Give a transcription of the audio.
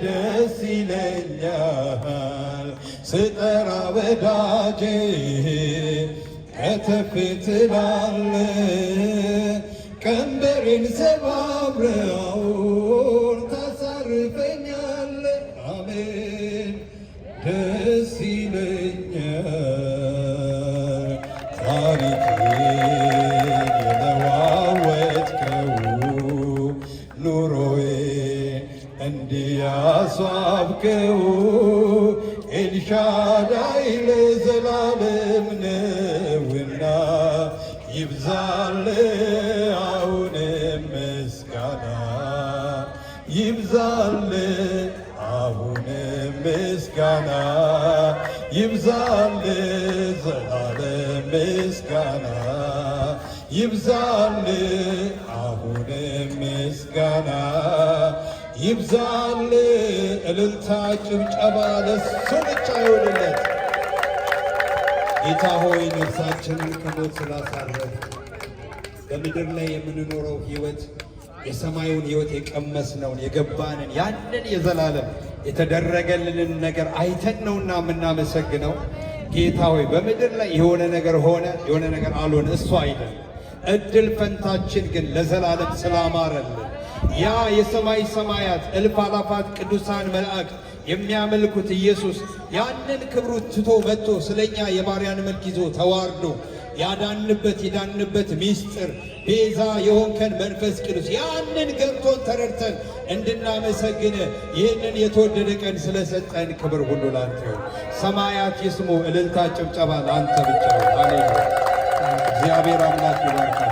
ደስ ይለኛል ስጠራ ወዳጄ ከተፍ ትላለህ ቀንበሬን ሰባብረውን ታሳርፈኛለህ አሜን ደስ ይለኛል ታሪኬን የለዋወጥከው ኑሮዬ እንዲያስዋብከው ኤልሻዳይ ለዘላለም ነውና ይብዛል አሁንም ምስጋና ይብዛል አሁንም ምስጋና ይብዛል ዘላለም ምስጋና ይብዛል አሁንም ምስጋና ይብዛል እልልታ ጭብጨባ ለእሱ ብቻ ይሁንለት። ጌታ ሆይ ነፍሳችንን ከሞት ስላሳረፍ በምድር ላይ የምንኖረው ሕይወት የሰማዩን ሕይወት የቀመስነውን የገባንን ያንን የዘላለም የተደረገልንን ነገር አይተን ነውና የምናመሰግነው። ጌታ ሆይ በምድር ላይ የሆነ ነገር ሆነ የሆነ ነገር አልሆነ እሱ አይደለም። እድል ፈንታችን ግን ለዘላለም ስላማረልን ያ የሰማይ ሰማያት እልፍ አላፋት ቅዱሳን መላእክት የሚያመልኩት ኢየሱስ ያንን ክብሩ ትቶ መጥቶ ስለኛ የባሪያን መልክ ይዞ ተዋርዶ የዳንበት ሚስጥር ቤዛ የሆንከን መንፈስ ቅዱስ ያንን ገብቶን ተረድተን እንድናመሰግን ይህንን የተወደደ ቀን ስለሰጠን ክብር ሁሉ ላንተ ይሁን። ሰማያት ይስሙ፣ እልልታ ጭብጨባ ላንተ ብቻ። ሃሌሉያ። እግዚአብሔር አምላክ ይባርካል።